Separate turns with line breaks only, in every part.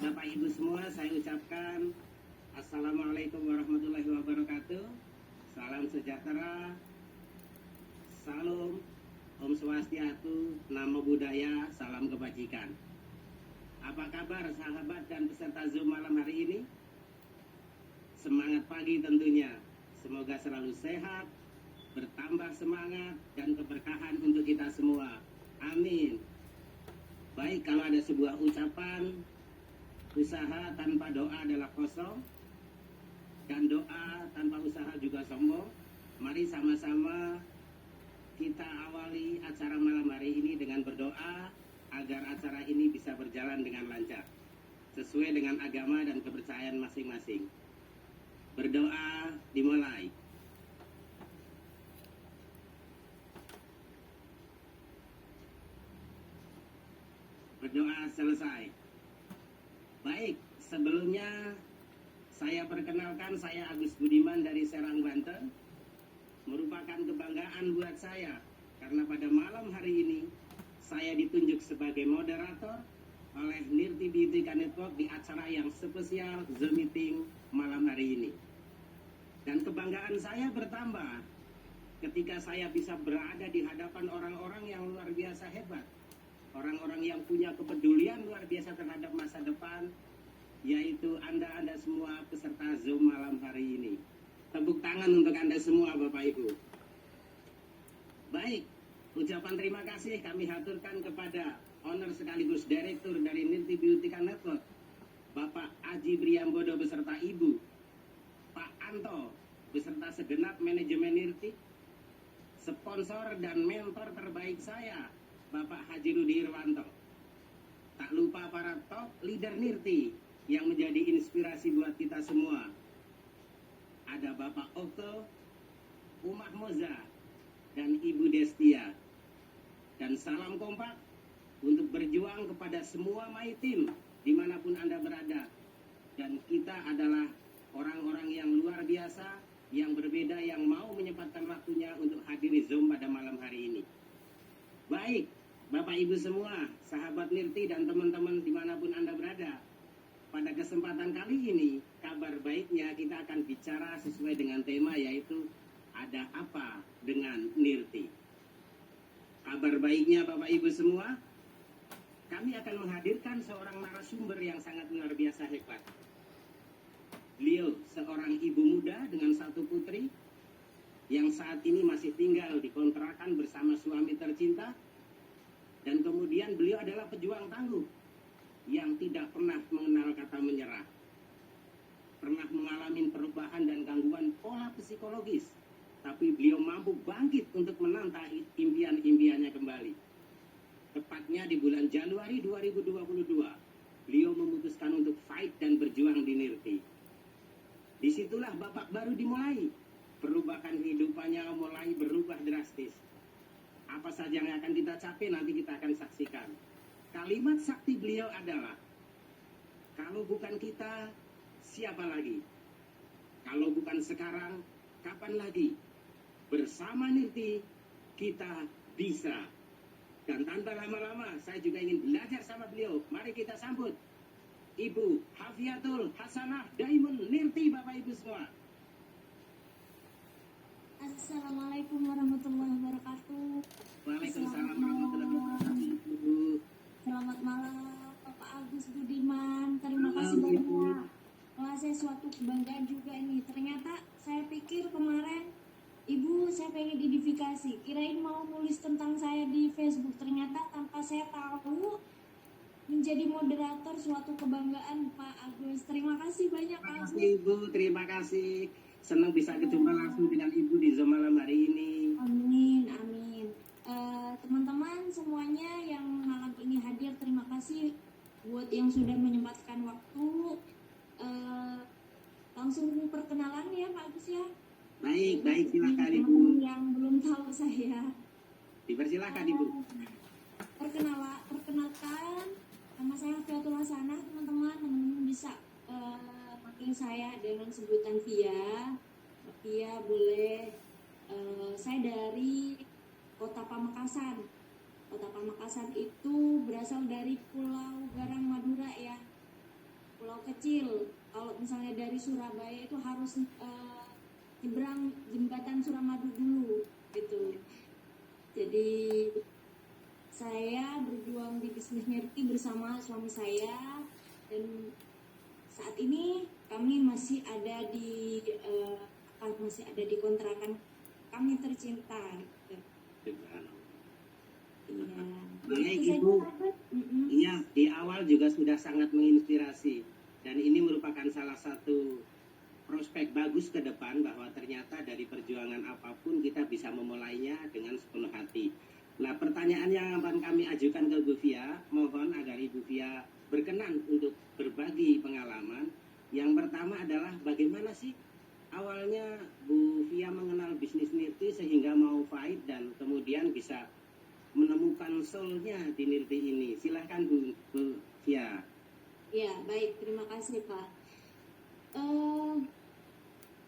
Bapak Ibu semua, saya ucapkan Assalamualaikum warahmatullahi wabarakatuh. Salam sejahtera, salam, Om Swastiastu, Namo Buddhaya, salam kebajikan. Apa kabar sahabat dan peserta Zoom malam hari ini? Semangat pagi tentunya. Semoga selalu sehat, bertambah semangat, dan keberkahan untuk kita semua. Amin. Baik, kalau ada sebuah ucapan, usaha tanpa doa adalah kosong, dan doa tanpa usaha juga sombong. Mari sama-sama kita awali acara malam hari ini dengan berdoa agar acara ini bisa berjalan dengan lancar, sesuai dengan agama dan kepercayaan masing-masing. Berdoa dimulai. Berdoa selesai. Baik, sebelumnya saya perkenalkan, saya Agus Budiman dari Serang, Banten. Merupakan kebanggaan buat saya karena pada malam hari ini saya ditunjuk sebagai moderator oleh Nirti Bhitika Network di acara yang spesial Zoom Meeting malam hari ini. Dan kebanggaan saya bertambah ketika saya bisa berada di hadapan orang-orang yang luar biasa hebat. Orang-orang yang punya kepedulian luar biasa terhadap masa depan, yaitu Anda semua peserta Zoom malam hari ini. Tepuk tangan untuk Anda semua, Bapak Ibu. Baik, ucapan terima kasih kami haturkan kepada owner sekaligus direktur dari Nirti Bhitika Network, Bapak Aji Priambodo beserta Ibu, Pak Anto beserta segenap manajemen Nirti, sponsor dan mentor terbaik saya, Bapak Haji Rudi Irwanto. Tak lupa para top leader Nirti yang menjadi inspirasi buat kita semua. Ada Bapak Okto, Umah Moza, dan Ibu Destia. Dan salam kompak untuk berjuang kepada semua my team dimanapun Anda berada. Dan kita adalah orang-orang yang luar biasa, yang berbeda, yang mau menyempatkan waktunya untuk hadir di Zoom pada malam hari ini. Baik, Bapak Ibu semua, sahabat Nirti dan teman-teman dimanapun Anda berada, pada kesempatan kali ini, kabar baiknya kita akan bicara sesuai dengan tema, yaitu ada apa dengan Nirti. Kabar baiknya Bapak Ibu semua, kami akan menghadirkan seorang narasumber yang sangat luar biasa hebat. Beliau seorang ibu muda dengan satu putri, yang saat ini masih tinggal di kontrakan bersama suami tercinta. Dan kemudian beliau adalah pejuang tangguh yang tidak pernah mengenal kata menyerah. Pernah mengalami perubahan dan gangguan pola psikologis, tapi beliau mampu bangkit untuk menantang impian-impiannya kembali. Tepatnya di bulan Januari 2022, beliau memutuskan untuk fight dan berjuang di Nirti. Disitulah babak baru dimulai. Perubahan kehidupannya mulai berubah drastis. Apa saja yang akan kita capai nanti kita akan saksikan. Kalimat sakti beliau adalah, kalau bukan kita, siapa lagi? Kalau bukan sekarang, kapan lagi? Bersama Nirti, kita bisa. Dan tanpa lama-lama, saya juga ingin belajar sama beliau. Mari kita sambut Ibu Hafiatul Hasanah Diamond Nirti, Bapak Ibu semua.
Assalamualaikum warahmatullahi wabarakatuh.
Waalaikumsalam warahmatullahi wabarakatuh.
Selamat malam Bapak Agus Budiman. Terima kasih banyak. Wah, saya suatu kebanggaan juga ini. Ternyata saya pikir kemarin Ibu saya pengen identifikasi. Kirain mau nulis tentang saya di Facebook. Ternyata tanpa saya tahu menjadi moderator suatu kebanggaan Pak Agus. Terima kasih banyak Pak Agus.
Terima kasih Ibu, terima kasih. Senang bisa ketemu langsung dengan Ibu di Zoom malam hari ini.
Amin, amin. Teman-teman semuanya yang malam ini hadir, terima kasih buat yang sudah menyempatkan waktu. Langsung perkenalan ya Pak Agus ya.
Baik, silakan Ibu.
Yang belum tahu saya.
Dipersilakan Ibu.
Perkenalkan, nama saya Hafiatul Hasanah, teman-teman bisa panggil saya dengan sebutan Via. Via boleh. Saya dari Kota Pamekasan. Kota Pamekasan itu berasal dari Pulau Garang Madura ya. pulau kecil. Kalau misalnya dari Surabaya itu harus nyebrang jembatan Suramadu dulu gitu. Jadi saya berjuang di bisnis Nirti bersama suami saya, dan saat ini kami masih ada di kontrakan kami tercinta gitu. Iya.
Baik
Itu
Ibu,
saja, Pak.
iya di awal juga sudah sangat menginspirasi dan ini merupakan salah satu prospek bagus ke depan bahwa ternyata dari perjuangan apapun kita bisa memulainya dengan sepenuh hati. Nah, pertanyaan yang akan kami ajukan ke Bu Fia, mohon agar Ibu Fia berkenan untuk berbagi pengalaman. Yang pertama adalah bagaimana sih awalnya Bu Fia mengenal bisnis Nirti sehingga mau fight dan kemudian bisa menemukan soul-nya di Nirti ini. Silahkan Bu Fia.
Ya, baik, terima kasih Pak.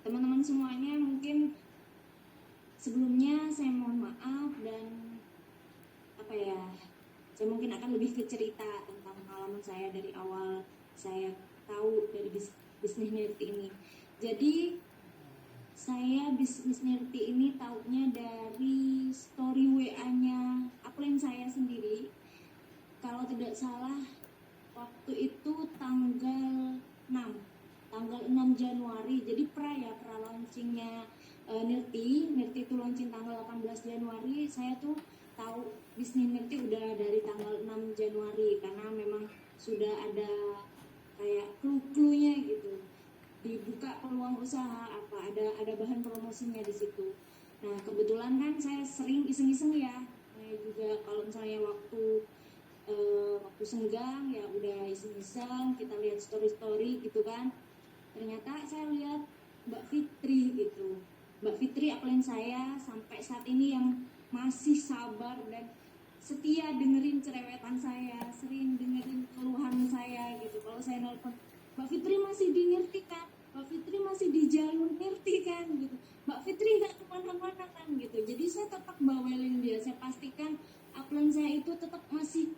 Teman-teman semuanya, mungkin sebelumnya saya mohon maaf dan saya mungkin akan lebih ke cerita tentang pengalaman saya dari awal saya tahu dari bisnis Nirti ini. Jadi saya bisnis Nirti ini taunya dari story WA-nya upline saya sendiri. Kalau tidak salah waktu itu tanggal 6 Januari. Jadi pra launchingnya Nirti itu launching tanggal 18 Januari. Saya tuh tahu bisnis Nirti udah dari tanggal 6 Januari karena memang sudah ada kayak clue-cluenya gitu. Dibuka peluang usaha ada bahan promosinya di situ. Nah, kebetulan kan saya sering iseng-iseng ya. Saya juga kalau misalnya waktu senggang ya udah iseng-iseng kita lihat story gitu kan. Ternyata saya lihat Mbak Fitri gitu. Mbak Fitri upline saya sampai saat ini yang masih sabar dan setia dengerin cerewetan saya, sering dengerin keluhan saya gitu. Kalau saya nelpon, Mbak Fitri masih di Nirti kan? Mbak Fitri masih di jalur Nirti kan? Gitu. Mbak Fitri nggak kemana-mana kan gitu. Jadi saya tetap bawelin dia. Saya pastikan upline saya itu tetap masih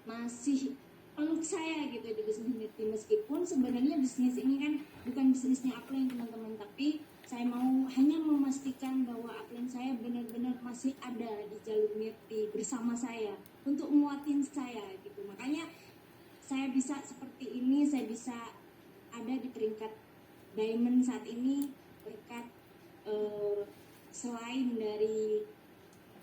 masih peluk saya gitu di bisnis Nirti, meskipun sebenarnya bisnis ini kan bukan bisnisnya upline teman-teman, tapi saya hanya memastikan bahwa upline saya benar-benar masih ada di jalur Nirti bersama saya untuk nguatin saya gitu. Makanya saya bisa seperti ini, saya bisa ada di peringkat diamond saat ini berkat selain dari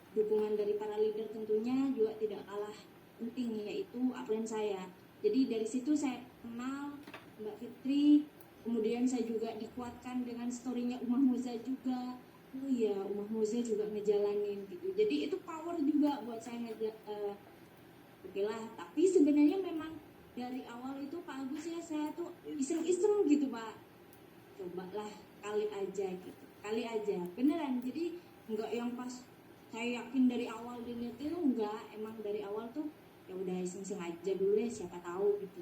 dukungan dari para leader tentunya juga tidak kalah penting, yaitu upline saya. Jadi dari situ saya kenal Mbak Fitri, kemudian saya juga dikuatkan dengan story-nya Umah Moza juga. Oh iya, Umah Moza juga ngejalanin gitu. Jadi itu power juga buat saya oke lah. Tapi sebenarnya memang dari awal itu Pak Agus ya, saya tuh iseng-iseng gitu Pak. Cobalah kali aja gitu. Kali aja. Beneran. Jadi enggak yang pas saya yakin dari awal di Nirti itu enggak. Emang dari awal tuh ya udah iseng-iseng aja dulu ya, siapa tahu gitu.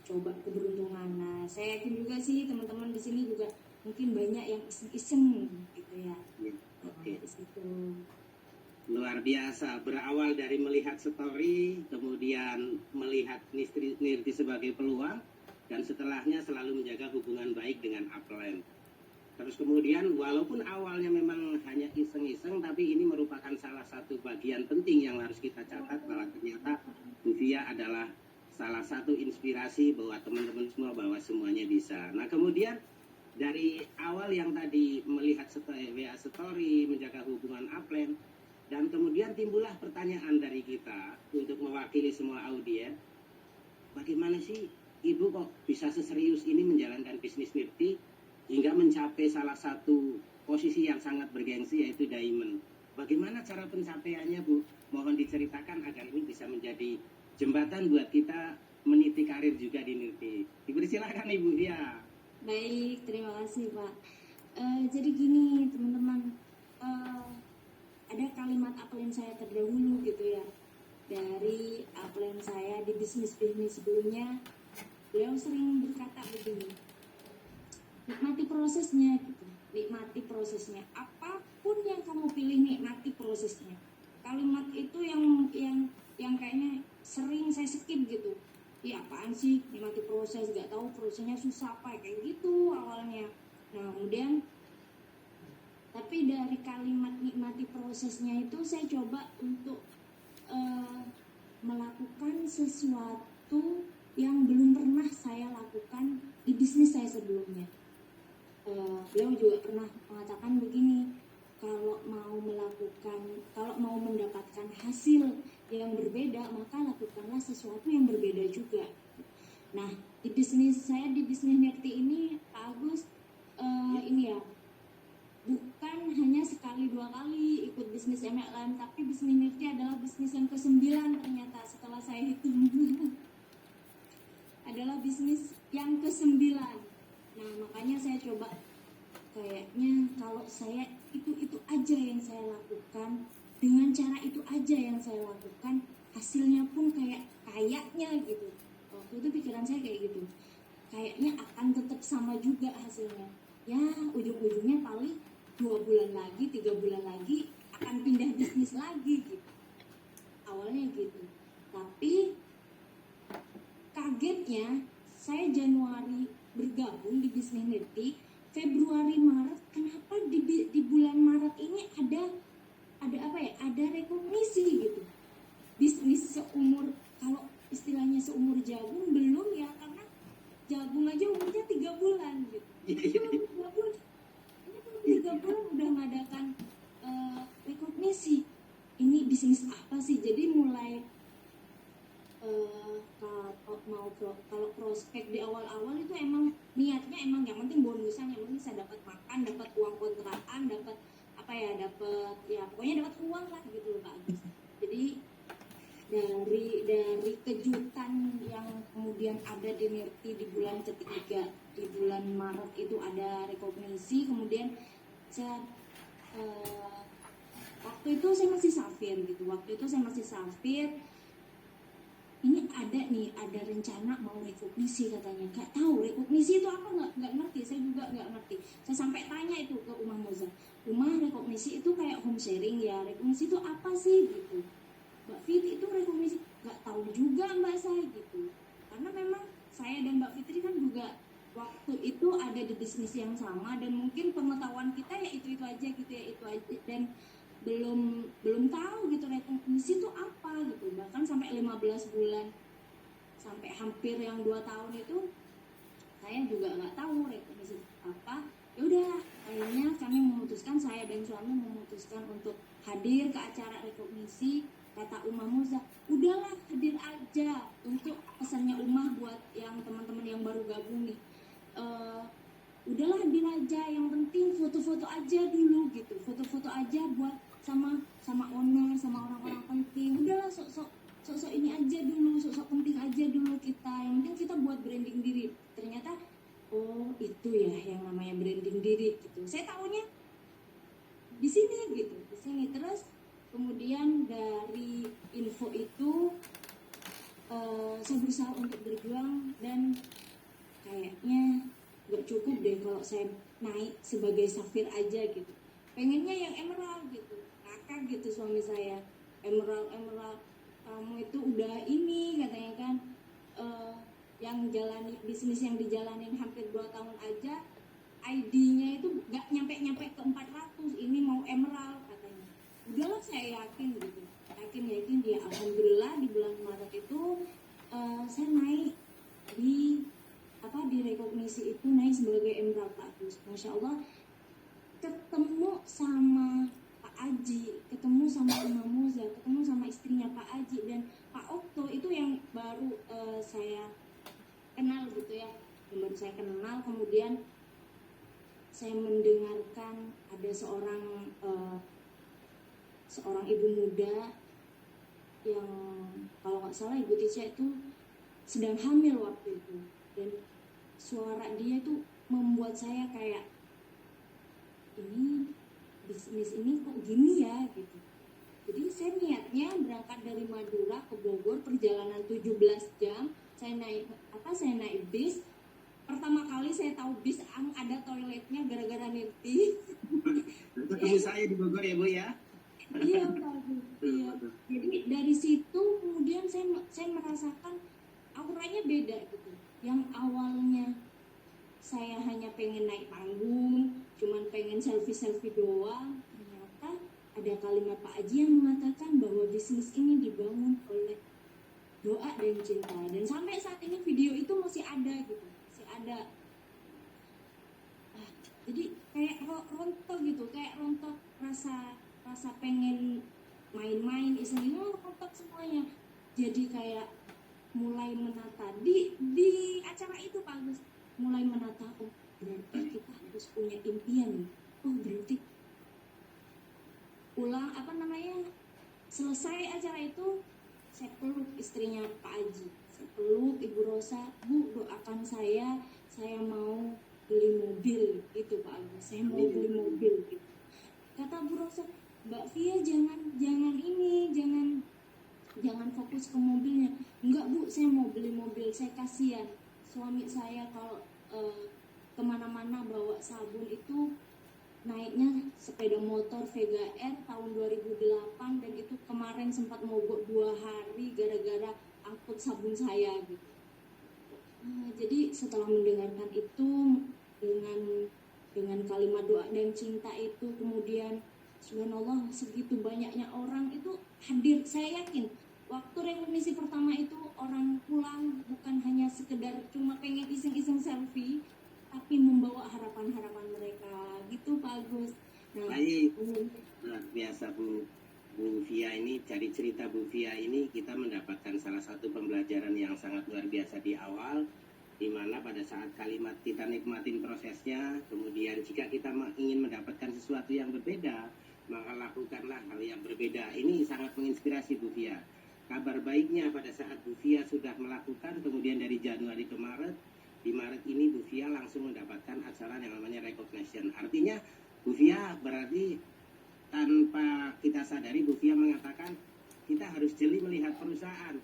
Coba keberuntungan. Nah, saya yakin juga sih teman-teman di sini juga mungkin banyak yang iseng-iseng gitu ya.
Oke.
Itu
Luar biasa, berawal dari melihat story, kemudian melihat Nirti sebagai peluang, dan setelahnya selalu menjaga hubungan baik dengan upline. Terus kemudian walaupun awalnya memang hanya iseng-iseng, tapi ini merupakan salah satu bagian penting yang harus kita catat bahwa ternyata Bu Fia adalah salah satu inspirasi bahwa teman-teman semua bahwa semuanya bisa. Nah kemudian dari awal yang tadi melihat WA story, menjaga hubungan upline, dan kemudian timbullah pertanyaan dari kita untuk mewakili semua audiens, bagaimana sih Ibu kok bisa seserius ini menjalankan bisnis Nirti hingga mencapai salah satu posisi yang sangat bergengsi yaitu diamond. Bagaimana cara pencapaiannya Bu? Mohon diceritakan agar ini bisa menjadi jembatan buat kita meniti karir juga di Nirti. Dipersilakan Ibu ya.
baik, terima kasih Pak. Jadi gini teman-teman, ada kalimat upline saya terdahulu gitu ya, dari upline saya di bisnis sebelumnya. Beliau sering berkata begini, nikmati prosesnya gitu, nikmati prosesnya, apapun yang kamu pilih nikmati prosesnya. Kalimat itu yang kayaknya sering saya skip gitu, sih nikmati proses, gak tahu prosesnya susah apa kayak gitu awalnya. Nah kemudian tapi dari kalimat nikmati prosesnya itu saya coba untuk melakukan sesuatu yang belum pernah saya lakukan di bisnis saya sebelumnya. Beliau juga pernah mengatakan begini, kalau mau mendapatkan hasil yang berbeda, maka lakukanlah sesuatu yang berbeda juga. Nah, di bisnis Nirti ini, Pak Agus, ini ya, bukan hanya sekali dua kali ikut bisnis MLM, tapi bisnis Nirti adalah bisnis yang ke-9 ternyata setelah saya hitung. Adalah bisnis yang ke-9. Nah, makanya saya coba kayaknya kalau saya itu aja yang saya lakukan, dengan cara itu aja yang saya lakukan, hasilnya pun kayaknya gitu. Waktu itu pikiran saya kayak gitu. Kayaknya akan tetap sama juga hasilnya. Ya, ujung-ujungnya paling 2 bulan lagi, 3 bulan lagi akan pindah bisnis lagi gitu. Awalnya gitu. Tapi kagetnya saya Januari bergabung di bisnis Nirti, Februari Maret, kenapa di bulan Maret ini ada apa ya? Ada rekognisi gitu. Bisnis seumur, kalau istilahnya seumur jagung belum ya, karena jagung aja umurnya 3 bulan gitu. Ini belum 3 bulan udah mengadakan rekognisi. Ini bisnis apa sih? Jadi mulai kalau prospek di awal-awal itu emang niatnya emang yang penting bonusan, yang penting saya dapat makan, dapat uang kontrakan, dapat apa ya, dapat ya pokoknya dapat uang lah gitu loh Pak Agus. Jadi dari kejutan yang kemudian ada di Nirti di bulan ketiga, di bulan Maret itu ada rekognisi, kemudian saya waktu itu saya masih Safir. Ini ada rencana mau rekognisi katanya. Gak tahu rekognisi itu apa, nggak ngerti. Saya juga nggak ngerti. Saya sampai tanya itu ke Umah Moza. Umah, rekognisi itu kayak home sharing ya. Rekognisi itu apa sih gitu. Mbak Fitri itu rekognisi, nggak tahu juga Mbak saya gitu. Karena memang saya dan Mbak Fitri kan juga waktu itu ada di bisnis yang sama, dan mungkin pengetahuan kita ya itu aja gitu ya, itu aja, dan belum tahu gitu rekognisi itu apa gitu. Bahkan sampai 15 bulan sampai hampir yang 2 tahun itu saya juga nggak tahu rekognisi apa. Ya udah, akhirnya saya dan suami memutuskan untuk hadir ke acara rekognisi. Kata Umah Moza, udahlah hadir aja. Untuk pesannya Umah buat yang teman-teman yang baru gabung nih, udahlah hadir aja, yang penting foto-foto aja dulu gitu, foto-foto aja buat sama owner, sama orang-orang penting. Udahlah sok-sok ini aja dulu, sok-sok penting aja dulu kita, yang penting kita buat branding diri. Ternyata oh itu ya yang namanya branding diri gitu. Saya tahunya di sini gitu, di sini. Terus kemudian dari info itu saya berusaha untuk berjuang, dan kayaknya gak cukup deh kalau saya naik sebagai Safir aja gitu. Pengennya yang emerald gitu. Kakak gitu suami saya, emerald kamu itu udah ini katanya kan, yang jalani bisnis yang dijalanin hampir 2 tahun aja, ID-nya itu gak nyampe ke 400, ini mau emerald katanya. Udahlah saya yakin gitu, yakin dia. Alhamdulillah di bulan Maret itu saya naik di rekognisi itu, naik sebagai emerald Pak Agus. Masya Allah, ketemu sama Pak Aji, ketemu sama Umah Moza, ketemu sama istrinya Pak Aji dan Pak Okto, itu yang baru saya kenal gitu ya, yang baru saya kenal. Kemudian saya mendengarkan ada seorang ibu muda yang kalau nggak salah Ibu Tisha itu sedang hamil waktu itu, dan suara dia tuh membuat saya kayak, ini bisnis ini kok gini ya gitu. Jadi saya niatnya berangkat dari Madura ke Bogor, perjalanan 17 jam. Saya naik bis. Pertama kali saya tahu bis ada toiletnya gara-gara Nirti.
Ketemu saya di Bogor ya Bu ya.
Iya Pak. Iya. Jadi dari situ kemudian saya merasakan auranya beda gitu. Yang awalnya saya hanya pengen naik panggung, cuman pengen selfie-selfie doang, ternyata ada kalimat Pak Aji yang mengatakan bahwa bisnis ini dibangun oleh doa dan cinta. Dan sampai saat ini video itu masih ada gitu, masih ada. Jadi kayak rontok gitu, kayak rontok rasa pengen main-main istilahnya, rontok semuanya. Jadi kayak mulai menata di acara itu Pak Agus, mulai menata, oh berarti kita harus punya impian, oh berarti selesai acara itu saya peluk istrinya Pak Aji, saya peluk Ibu Rosa, Bu doakan saya mau beli mobil gitu Pak Agus, saya mau beli mobil gitu. Kata Bu Rosa, Mbak Via jangan fokus ke mobilnya. Enggak Bu, saya mau beli mobil, saya kasihan suami saya kalau kemana-mana bawa sabun itu naiknya sepeda motor Vega R tahun 2008, dan itu kemarin sempat mogok 2 hari gara-gara angkut sabun saya gitu. Jadi setelah mendengarkan itu dengan kalimat doa dan cinta itu, kemudian subhanallah segitu banyaknya orang itu hadir. Saya yakin waktu reunisi pertama itu orang pulang bukan hanya sekedar cuma pengen iseng-iseng selfie, tapi membawa harapan-harapan mereka gitu Pak Agus. Nah,
baik, luar biasa Bu Via ini. Dari cerita Bu Via ini kita mendapatkan salah satu pembelajaran yang sangat luar biasa di awal, di mana pada saat kalimat kita nikmatin prosesnya, kemudian jika kita ingin mendapatkan sesuatu yang berbeda, maka lakukanlah hal yang berbeda. Ini sangat menginspirasi Bu Via. Kabar baiknya pada saat Bu Via sudah melakukan, kemudian dari Januari ke Maret, di Maret ini Bu Via langsung mendapatkan acara yang namanya recognition. Artinya Bu Via berarti tanpa kita sadari Bu Via mengatakan kita harus jeli melihat perusahaan.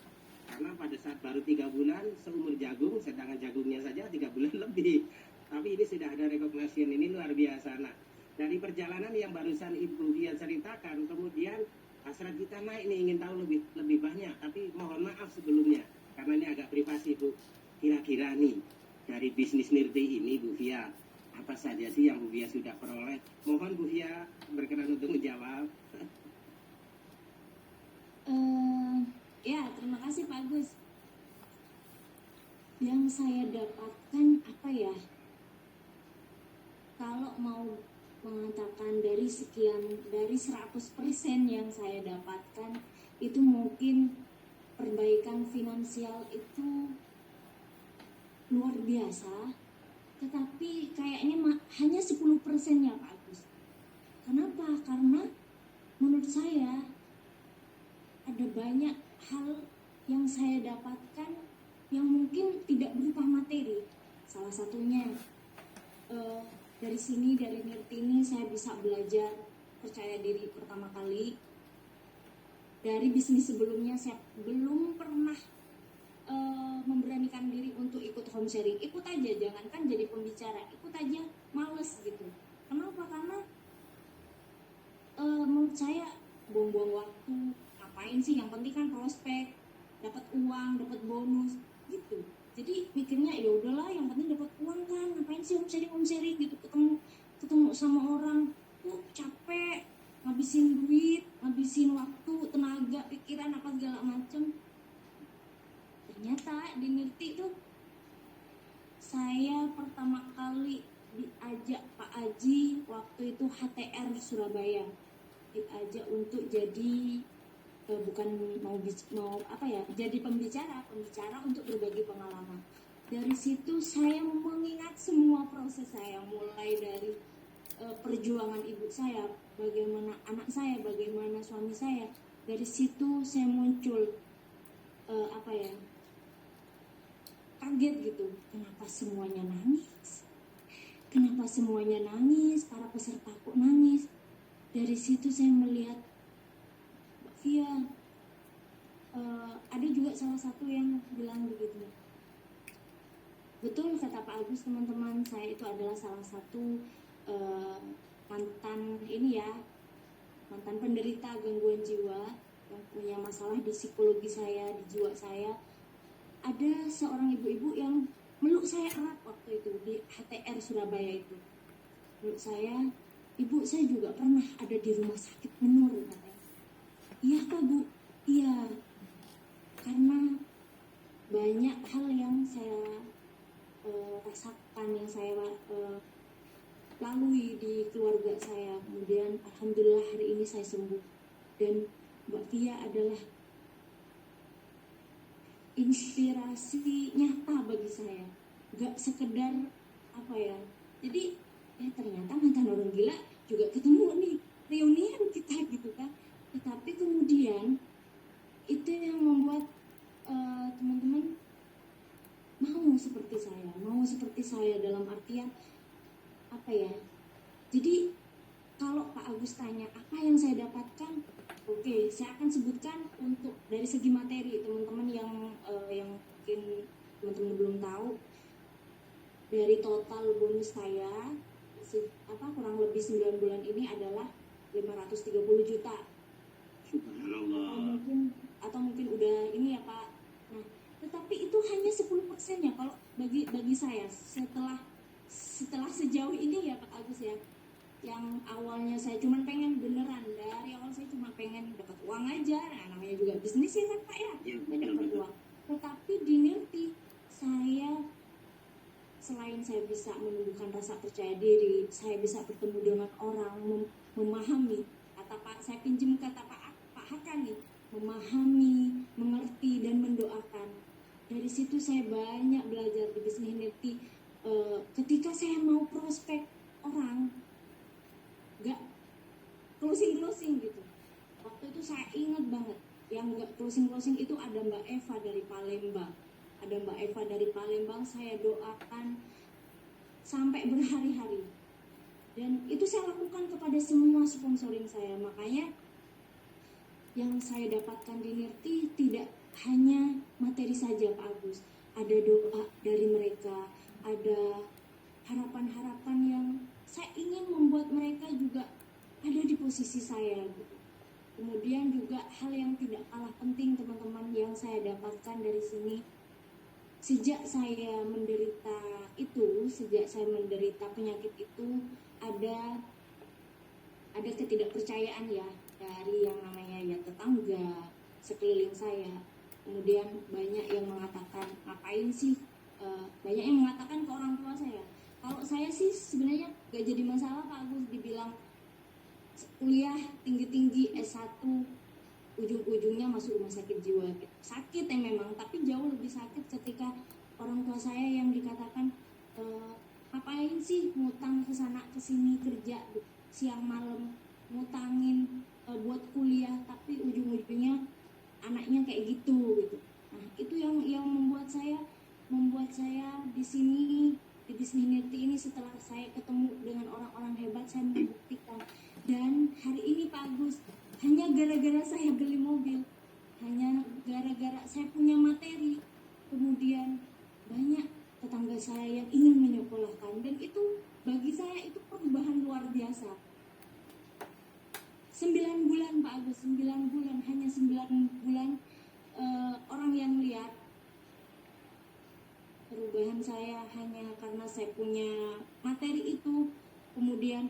Karena pada saat baru 3 bulan seumur jagung, sedangkan jagungnya saja 3 bulan lebih. Tapi ini sudah ada recognition, ini luar biasa. Nah, dari perjalanan yang barusan Ibu Via ceritakan, kemudian hasrat kita naik nih, ingin tahu lebih banyak. Tapi mohon maaf sebelumnya, karena ini agak privasi Bu. Kira-kira nih, dari bisnis Nirti ini Bu Via, apa saja sih yang Bu Via sudah peroleh? Mohon Bu Via berkenan untuk menjawab.
Ya, terima kasih Pak Agus. Yang saya dapatkan apa ya? Kalau mau mengatakan dari 100% yang saya dapatkan, itu mungkin perbaikan finansial itu luar biasa, tetapi kayaknya hanya 10%-nya Pak Agus. Kenapa? Karena menurut saya ada banyak hal yang saya dapatkan yang mungkin tidak berupa materi. Salah satunya dari Nirti ini saya bisa belajar percaya diri pertama kali. Dari bisnis sebelumnya saya belum pernah memberanikan diri untuk ikut home sharing. Ikut aja, jangankan jadi pembicara, ikut aja males gitu. Kenapa? Karena menurut saya buang-buang waktu. Ngapain sih, yang penting kan prospek, dapat uang, dapat bonus gitu. Jadi mikirnya ya udahlah, yang penting dapat uang kan, ngapain sih home sharing gitu, ketemu sama orang tuh capek, ngabisin duit, ngabisin waktu, tenaga, pikiran apa segala macem. Ternyata di Nirti tuh saya pertama kali diajak Pak Aji waktu itu HTR Surabaya, diajak untuk jadi jadi pembicara untuk berbagi pengalaman. Dari situ saya mengingat semua proses saya, mulai dari perjuangan ibu saya, bagaimana anak saya, bagaimana suami saya. Dari situ saya muncul kaget gitu, kenapa semuanya nangis, para peserta kok nangis. Dari situ saya melihat Via, ada juga salah satu yang bilang begitu. Betul kata Pak Agus, teman-teman, saya itu adalah salah satu mantan penderita gangguan jiwa yang punya masalah di psikologi saya, di jiwa saya. ada seorang ibu-ibu yang meluk saya erat waktu itu di HTR Surabaya itu. Meluk saya, ibu saya juga pernah ada di rumah sakit menur katanya. Iya kak bu, iya, karena banyak hal yang saya rasakan, yang saya lalui di keluarga saya. Kemudian alhamdulillah hari ini saya sembuh, dan Mbak Fia adalah inspirasi nyata bagi saya, gak sekedar apa ya. Jadi ternyata mantan orang gila juga ketemu nih, reunian kita gitu kan. Tetapi kemudian itu yang membuat teman-teman mau seperti saya dalam artian apa ya. Jadi kalau Pak Agus tanya apa yang saya dapatkan, oke, saya akan sebutkan untuk dari segi materi. Teman-teman yang mungkin teman-teman belum tahu, dari total bonus saya kurang lebih 9 bulan ini adalah 530 juta.
Subhanallah.
Atau mungkin udah ini ya Pak. Nah, tetapi itu hanya 10% ya kalau bagi saya setelah sejauh ini ya Pak Agus ya. Yang awalnya saya cuma pengen beneran, dari awal saya cuma pengen dapat uang aja. Nah, namanya juga bisnis ya kan Pak ya, dapat uang. Tetapi di Nirti saya, selain saya bisa menumbuhkan rasa percaya diri, saya bisa bertemu dengan orang, memahami kata Pak, saya pinjam kata Pak Haka nih, memahami, mengerti dan mendoakan. Dari situ saya banyak belajar di bisnis Nirti. Ketika saya mau prospek orang, gak closing gitu. Waktu itu saya ingat banget, yang gak closing itu ada Mbak Eva dari Palembang. Saya doakan sampai berhari-hari, dan itu saya lakukan kepada semua sponsoring saya. Makanya yang saya dapatkan di Nirti tidak hanya materi saja Pak Agus, ada doa dari mereka, ada harapan-harapan yang saya ingin membuat mereka juga ada di posisi saya gitu. Kemudian juga hal yang tidak kalah penting teman-teman yang saya dapatkan dari sini, sejak saya menderita penyakit itu, ada ketidakpercayaan ya dari yang namanya ya tetangga sekeliling saya. Kemudian banyak yang mengatakan ngapain sih, banyak yang mengatakan ke orang tua saya. Kalau saya sih sebenarnya gak jadi masalah Pak Agus, dibilang kuliah tinggi-tinggi S1 ujung-ujungnya masuk rumah sakit jiwa. Sakit yang memang, tapi jauh lebih sakit ketika orang tua saya yang dikatakan ngapain sih ngutang kesana kesini, kerja siang malam ngutangin buat kuliah, tapi ujung-ujungnya anaknya kayak gitu. Nah itu yang membuat saya di sini di bisnis Nirti ini, setelah saya ketemu dengan orang-orang hebat, saya membuktikan. Dan hari ini Pak Agus, hanya gara-gara saya beli mobil, hanya gara-gara saya punya materi, kemudian banyak tetangga saya yang ingin menyekolahkan, dan itu bagi saya itu perubahan luar biasa. 9 bulan Pak Agus, 9 bulan, hanya 9 bulan orang yang lihat perubahan saya hanya karena saya punya materi itu. Kemudian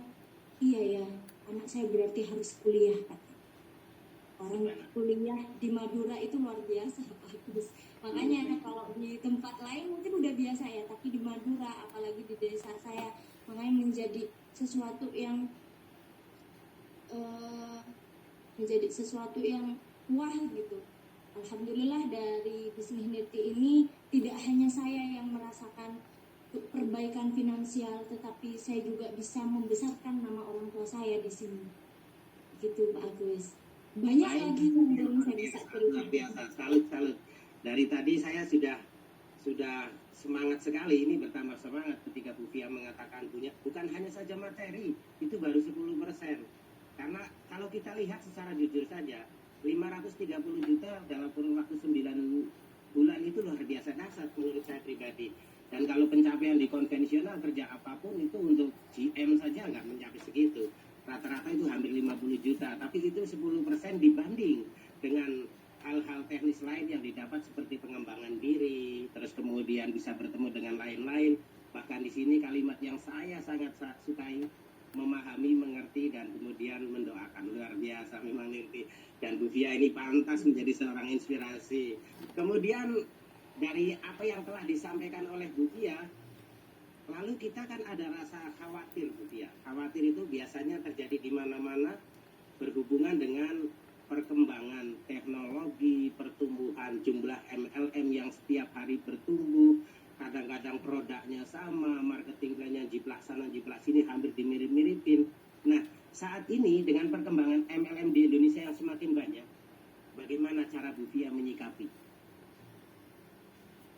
iya ya, anak saya berarti harus kuliah Pak. Orang kuliah di Madura itu luar biasa Pak Agus. Makanya kalau di tempat lain mungkin udah biasa ya, tapi di Madura, apalagi di desa saya, makanya menjadi sesuatu yang wah gitu. Alhamdulillah dari bisnis Nirti ini tidak hanya saya yang merasakan perbaikan finansial, tetapi saya juga bisa membesarkan nama orang tua saya di sini. Gitu Pak Agus. Banyak lagi yang belum saya bisa cerita.
Luar biasa, salut. Dari tadi saya sudah semangat sekali, ini bertambah semangat ketika Bu Fia mengatakan punya bukan hanya saja materi, itu baru 10%. Karena kalau kita lihat secara jujur saja, 530 juta dalam kurun waktu 9 bulan itu luar biasa dahsyat menurut saya pribadi. Dan kalau pencapaian di konvensional kerja apapun itu untuk GM saja nggak mencapai segitu. Rata-rata itu hampir 50 juta, tapi itu 10% dibanding dengan hal-hal teknis lain yang didapat seperti pengembangan diri, terus kemudian bisa bertemu dengan lain-lain. Bahkan di sini kalimat yang saya sangat sukai, memahami, mengerti, dan kemudian mendoakan. Luar biasa memang Nirti. Dan Bu Fia ini pantas menjadi seorang inspirasi. Kemudian dari apa yang telah disampaikan oleh Bu Fia, lalu kita kan ada rasa khawatir Bu Fia. Khawatir itu biasanya terjadi di mana-mana berhubungan dengan perkembangan teknologi, pertumbuhan jumlah MLM yang setiap hari bertumbuh, kadang-kadang produknya sama, marketing plannya jiplak sana jiplak sini, hampir dimirip-miripin. Nah, saat ini dengan perkembangan MLM di Indonesia yang semakin banyak, bagaimana cara Bu Fia menyikapi?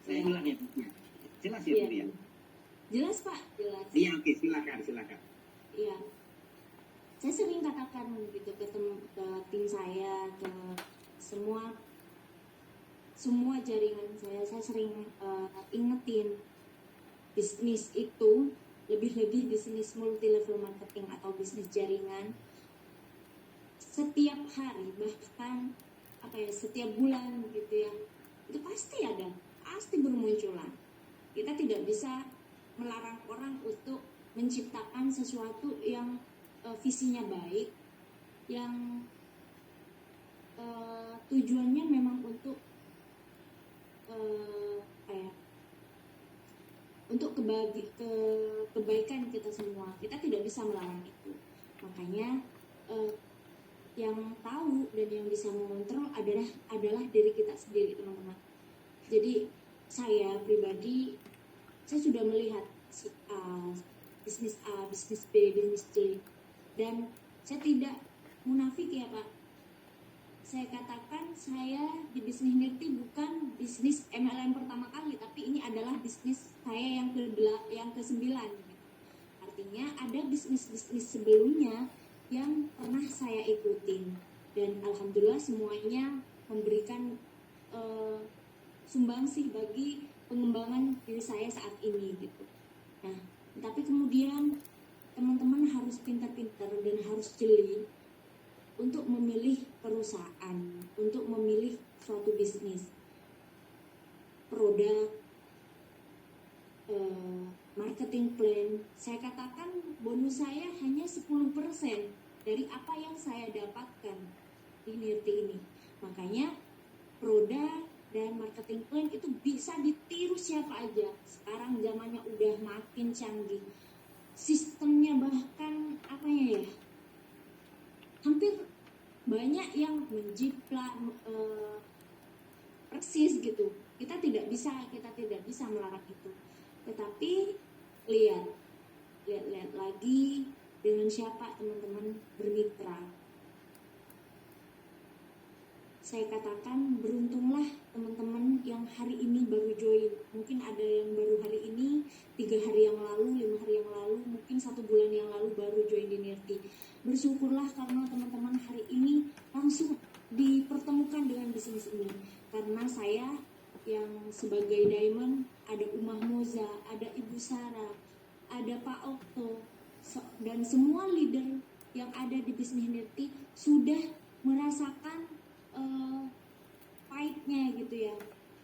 Saya ulang ya, Bu Fia. Jelas ya, Bu Fia?
Jelas Pak, jelas.
Iya, oke, silakan.
Iya. Saya sering katakan gitu ke tim saya, ke semua jaringan saya sering ingetin bisnis itu, lebih-lebih bisnis multi level marketing atau bisnis jaringan, setiap hari bahkan setiap bulan gitu ya, itu pasti bermunculan. Kita tidak bisa melarang orang untuk menciptakan sesuatu yang visinya baik, yang tujuannya memang untuk untuk kebaikan kita semua. Kita tidak bisa melarang itu. Makanya yang tahu dan yang bisa mengontrol adalah diri kita sendiri, teman-teman. Jadi saya pribadi, saya sudah melihat bisnis A, bisnis B, bisnis C, dan saya tidak munafik ya Pak. Saya katakan saya di bisnis Nirti bukan bisnis MLM pertama kali, tapi ini adalah bisnis saya yang ke-9 gitu. Artinya ada bisnis-bisnis sebelumnya yang pernah saya ikutin, dan alhamdulillah semuanya memberikan sumbangsih bagi pengembangan diri saya saat ini gitu. Nah, tapi kemudian teman-teman harus pintar-pintar dan harus jeli untuk memilih perusahaan, untuk memilih suatu bisnis, produk, marketing plan. Saya katakan bonus saya hanya 10% dari apa yang saya dapatkan di Nirti ini. Makanya produk dan marketing plan itu bisa ditiru siapa aja. Sekarang zamannya udah makin canggih. Sistemnya bahkan hampir banyak yang menjiplak persis gitu. Kita tidak bisa melarang itu. Tetapi lihat lagi dengan siapa teman-teman bermitra. Saya katakan beruntunglah teman-teman yang hari ini baru join. Mungkin ada yang baru hari ini, 3 hari yang lalu, 5 hari yang lalu, mungkin 1 bulan yang lalu baru join di Nirti. Bersyukurlah karena teman-teman hari ini langsung dipertemukan dengan bisnis ini. Karena saya yang sebagai diamond, ada Umah Moza, ada Ibu Sarah, ada Pak Okto, dan semua leader yang ada di bisnis Nirti sudah merasakan pahitnya gitu ya.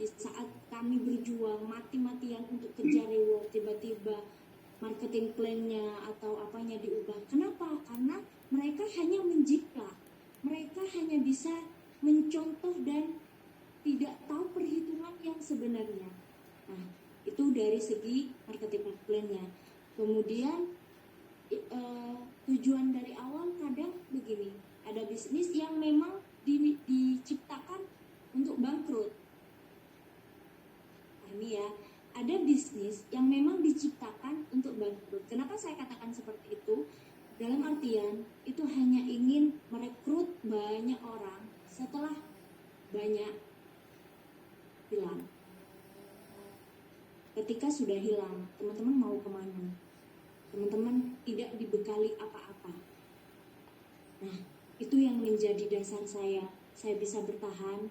Di saat kami berjuang mati-matian untuk kejar reward, tiba-tiba marketing plan-nya atau apanya diubah. Kenapa? Karena mereka hanya menjiplak, mereka hanya bisa mencontoh dan tidak tahu perhitungan yang sebenarnya. Nah, itu dari segi marketing plan-nya. Kemudian tujuan dari awal kadang begini, ada bisnis yang memang diciptakan untuk bangkrut. Nah, ini ya, ada bisnis yang memang diciptakan untuk bangkrut. Kenapa saya katakan seperti itu? Dalam artian itu hanya ingin merekrut banyak orang, setelah banyak hilang. Ketika sudah hilang, teman-teman mau kemana? Teman-teman tidak dibekali apa-apa. Nah, itu yang menjadi dasar saya bisa bertahan.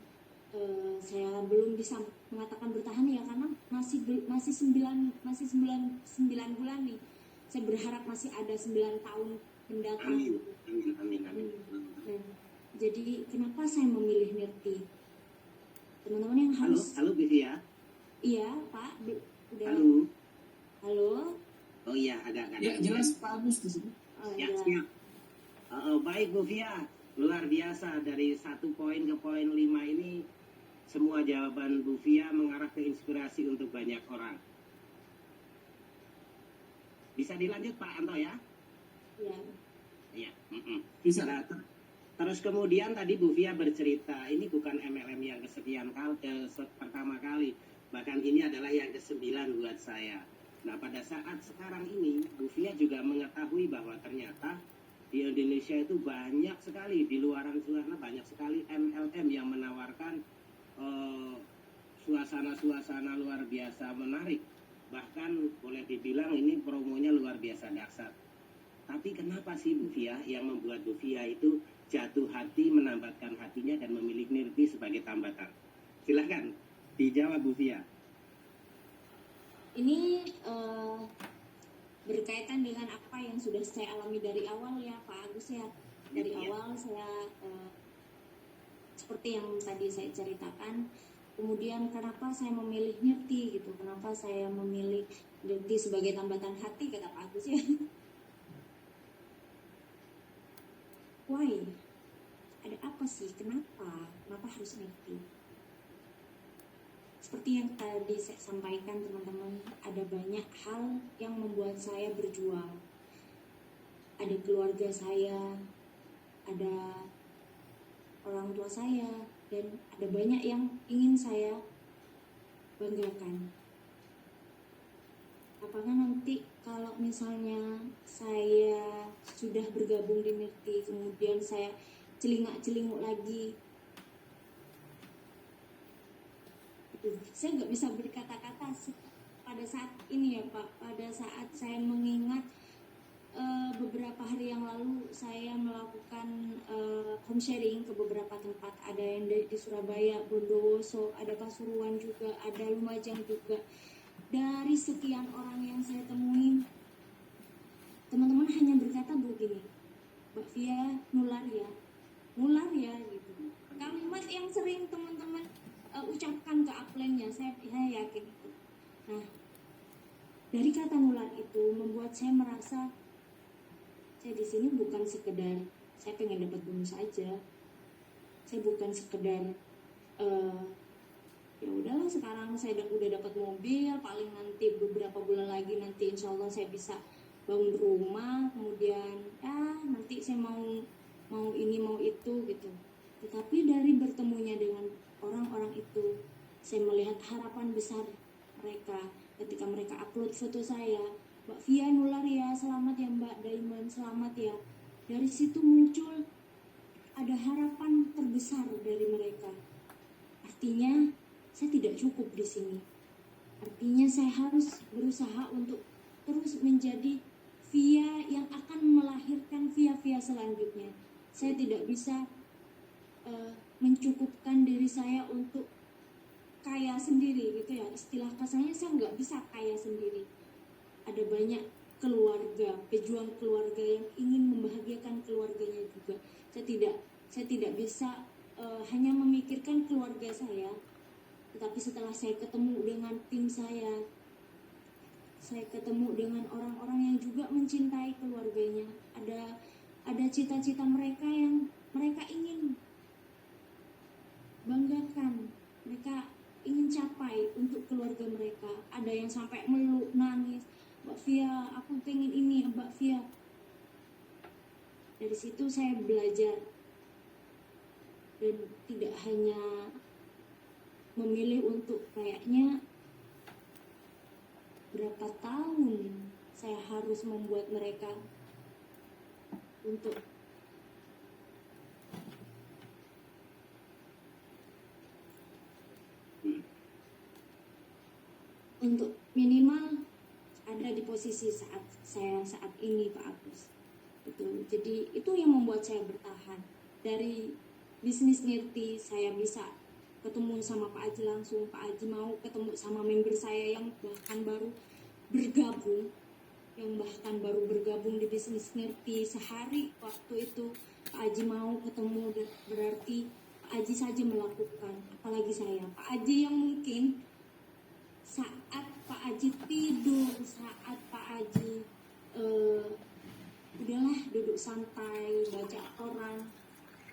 Saya belum bisa mengatakan bertahan ya, karena masih 9 bulan nih. Saya berharap masih ada 9 tahun mendatang.
Amin.
Nah, jadi kenapa saya memilih Nirti? teman-teman yang
Halo,
harus.
halo Bivia.
Iya Pak, udah.
Halo.
Halo.
Oh iya, agak
Ya, jelas Pak Agus di sini.
Oh,
Ya,
iya.
siap. Baik Bu Via, luar biasa dari 1 poin ke poin 5 ini semua jawaban Bu Via mengarah ke inspirasi untuk banyak orang. Bisa dilanjut Pak Anto ya?
Iya.
Iya.
Bisa.
Nah, terus kemudian tadi Bu Via bercerita ini bukan MLM yang kesekian pertama kali, bahkan ini adalah yang ke-9 buat saya. Nah pada saat sekarang ini Bu Via juga mengetahui bahwa ternyata di Indonesia itu banyak sekali, di luaran sana banyak sekali MLM yang menawarkan suasana-suasana luar biasa menarik. Bahkan boleh dibilang ini promonya luar biasa dahsyat. Tapi kenapa sih Bu Via yang membuat Bu Via itu jatuh hati, menambatkan hatinya dan memilih Nirti sebagai tambatan? Silahkan dijawab Bu Via.
Ini berkaitan dengan apa yang sudah saya alami dari awal ya Pak Agus ya. Dari awal saya seperti yang tadi saya ceritakan. Kemudian kenapa saya memilih Nirti gitu, kenapa saya memilih Nirti sebagai tambatan hati kata Pak Agus ya. Why? Ada apa sih? Kenapa harus Nirti? Seperti yang tadi saya sampaikan teman-teman, ada banyak hal yang membuat saya berjuang. Ada keluarga saya, ada orang tua saya, dan ada banyak yang ingin saya banggakan. Apakah nanti kalau misalnya saya sudah bergabung di Nirti, kemudian saya celingak-celinguk lagi, saya nggak bisa berkata-kata pada saat ini ya Pak. Pada saat saya mengingat beberapa hari yang lalu saya melakukan home sharing ke beberapa tempat. Ada yang di Surabaya, Bondowoso, ada Pasuruan juga, ada Lumajang juga. Dari sekian orang yang saya temui, teman-teman hanya berkata begini, Mbak Via nular ya gitu. Kalimat yang sering teman-teman ucapkan ke upline-nya, saya yakin itu. Nah, dari kata nular itu membuat saya merasa saya di sini bukan sekedar saya pengen dapat bonus aja. Saya bukan sekedar ya udahlah sekarang saya udah dapat mobil, paling nanti beberapa bulan lagi nanti insya Allah saya bisa bangun rumah, kemudian nanti saya mau ini mau itu gitu. Tetapi dari bertemunya dengan orang-orang itu, saya melihat harapan besar mereka ketika mereka upload foto saya, Mbak Via nular ya, selamat ya Mbak Diamond, selamat ya. Dari situ muncul ada harapan terbesar dari mereka. Artinya saya tidak cukup di sini. Artinya saya harus berusaha untuk terus menjadi Via yang akan melahirkan Via-Via selanjutnya. Saya tidak bisa mencukupkan diri saya untuk kaya sendiri gitu ya. Istilah kasarnya saya nggak bisa kaya sendiri. Ada banyak keluarga, pejuang keluarga yang ingin membahagiakan keluarganya juga. Saya tidak bisa hanya memikirkan keluarga saya. Tetapi setelah saya ketemu dengan tim saya ketemu dengan orang-orang yang juga mencintai keluarganya. Ada cita-cita mereka yang mereka ingin banggakan, mereka ingin capai untuk keluarga mereka. Ada yang sampai meluk, nangis, Mbak Via, aku pengen ini, Mbak Via. Dari situ saya belajar dan tidak hanya memilih untuk kayaknya berapa tahun saya harus membuat mereka untuk minimal ada di posisi saat ini Pak Agus. Betul. Jadi itu yang membuat saya bertahan. Dari bisnis Nirti saya bisa ketemu sama Pak Aji langsung. Pak Aji mau ketemu sama member saya yang bahkan baru bergabung di bisnis Nirti sehari waktu itu. Pak Aji mau ketemu, berarti Pak Aji saja melakukan, apalagi saya. Pak Aji yang mungkin saat Pak Aji tidur, saat Pak Aji udahlah duduk santai baca koran,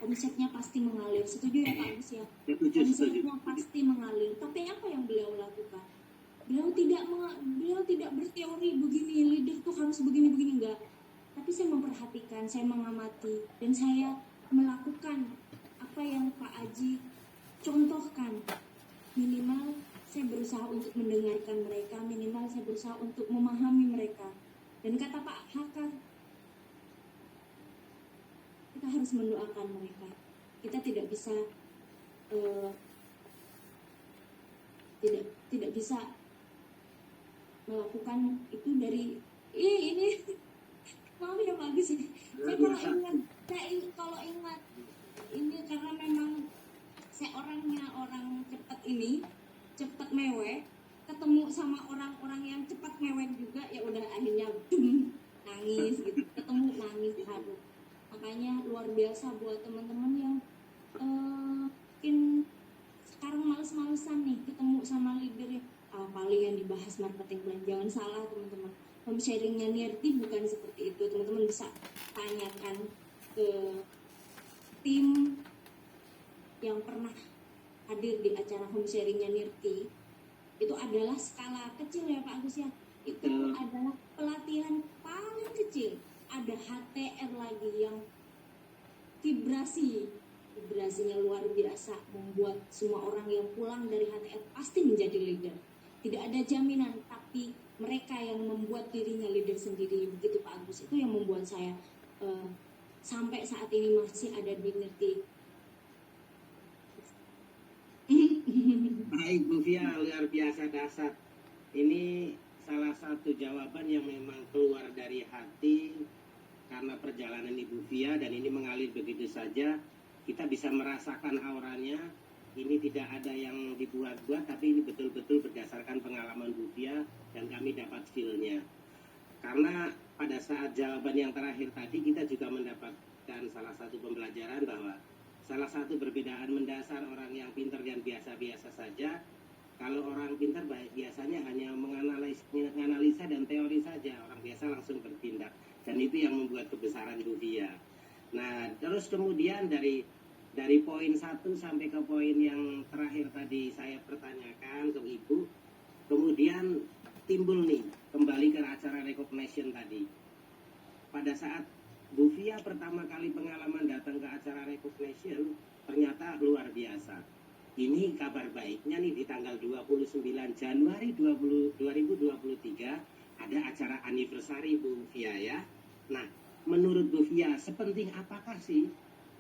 omsetnya pasti mengalir. Setuju ya Pak Agus ya?
Setuju.
Omsetnya pasti mengalir. Tapi apa yang beliau lakukan? Beliau tidak berteori begini, leader tuh harus begini enggak. Tapi saya memperhatikan, saya mengamati, dan saya melakukan apa yang Pak Aji contohkan. Minimal saya berusaha untuk mendengarkan mereka, minimal saya berusaha untuk memahami mereka. Dan kata Pak Hakar, kita harus mendoakan mereka. Kita tidak bisa tidak bisa melakukan itu dari ini maaf ya Pak Agus ya. Saya kalau ingat ini karena memang saya orang cepat ini, cepat mewek, ketemu sama orang-orang yang cepat mewek juga, ya udah akhirnya nangis gitu, ketemu nangis haru. Makanya luar biasa buat teman-teman yang mungkin sekarang males-malesan nih ketemu sama leader ya. Paling yang dibahas marketing plan, jangan salah teman-teman. Home sharingnya Nirti bukan seperti itu, teman-teman bisa tanyakan ke tim yang pernah hadir di acara home sharingnya Nirti. Itu adalah skala kecil ya Pak Agus ya. Itu adalah pelatihan paling kecil. Ada HTR lagi yang vibrasinya luar biasa, membuat semua orang yang pulang dari HTR pasti menjadi leader. Tidak ada jaminan, tapi mereka yang membuat dirinya leader sendiri. Begitu Pak Agus. Itu yang membuat saya sampai saat ini masih ada di Nirti.
Baik Bu Fia, luar biasa dahsyat. Ini salah satu jawaban yang memang keluar dari hati karena perjalanan Ibu Fia, dan ini mengalir begitu saja. Kita bisa merasakan auranya. Ini tidak ada yang dibuat-buat, tapi ini betul-betul berdasarkan pengalaman Bu Fia dan kami dapat feel-nya. Karena pada saat jawaban yang terakhir tadi kita juga mendapatkan salah satu pembelajaran bahwa salah satu perbedaan mendasar orang yang pintar dan biasa-biasa saja. Kalau orang pintar biasanya hanya menganalisa dan teori saja, orang biasa langsung bertindak, dan itu yang membuat kebesaran Bu Fia. Nah, terus kemudian dari poin 1 sampai ke poin yang terakhir tadi saya pertanyakan ke Ibu, kemudian timbul nih kembali ke acara recognition tadi. Pada saat Bu Fia pertama kali pengalaman datang ke acara recognition, ternyata luar biasa. Ini kabar baiknya nih, di tanggal 29 Januari 2023 ada acara anniversary Bu Fia ya. Nah, menurut Bu Fia, sepenting apakah sih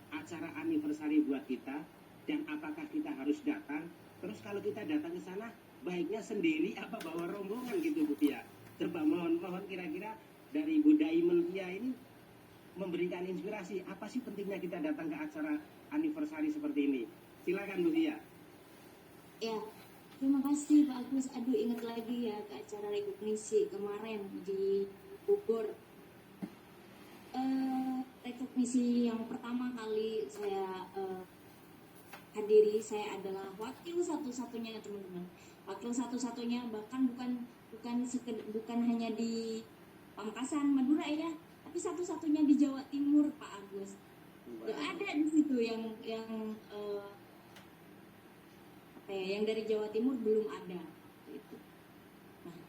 acara anniversary buat kita, dan apakah kita harus datang? Terus kalau kita datang ke sana, baiknya sendiri apa bawa rombongan gitu Bu Fia? Coba mohon kira-kira dari Bu Daimen Fia ini memberikan inspirasi, apa sih pentingnya kita datang ke acara anniversary seperti ini? Silakan Bu Fia.
Ya, terima kasih Pak Agus. Aduh, ingat lagi ya ke acara rekognisi kemarin di Bogor. Rekognisi yang pertama kali saya hadiri, saya adalah wakil satu-satunya teman-teman. Wakil satu-satunya, bahkan bukan hanya di Pamekasan Madura ya, tapi satu-satunya di Jawa Timur Pak Agus. Gak ada di situ yang dari Jawa Timur belum ada gitu. Nah,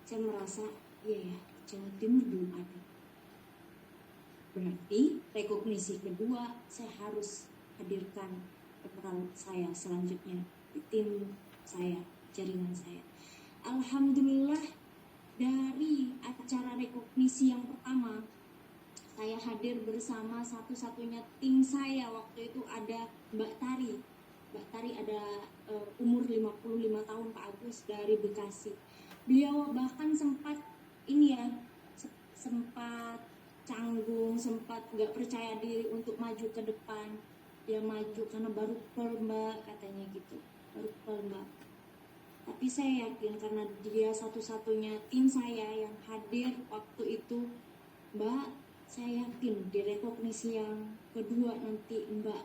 saya merasa iya ya, Jawa Timur belum ada. Berarti rekognisi kedua saya harus hadirkan rekan saya selanjutnya di tim saya, jaringan saya. Alhamdulillah, dari acara rekognisi yang pertama saya hadir bersama satu-satunya tim saya. Waktu itu ada Mbak Tari ada umur 55 tahun Pak Agus, dari Bekasi. Beliau bahkan sempat canggung, sempat gak percaya diri untuk maju ke depan. Dia maju karena baru pel Mbak, katanya gitu, baru pel Mbak. Tapi saya yakin karena dia satu-satunya tim saya yang hadir waktu itu, Mbak, saya yakin di rekognisi yang kedua nanti Mbak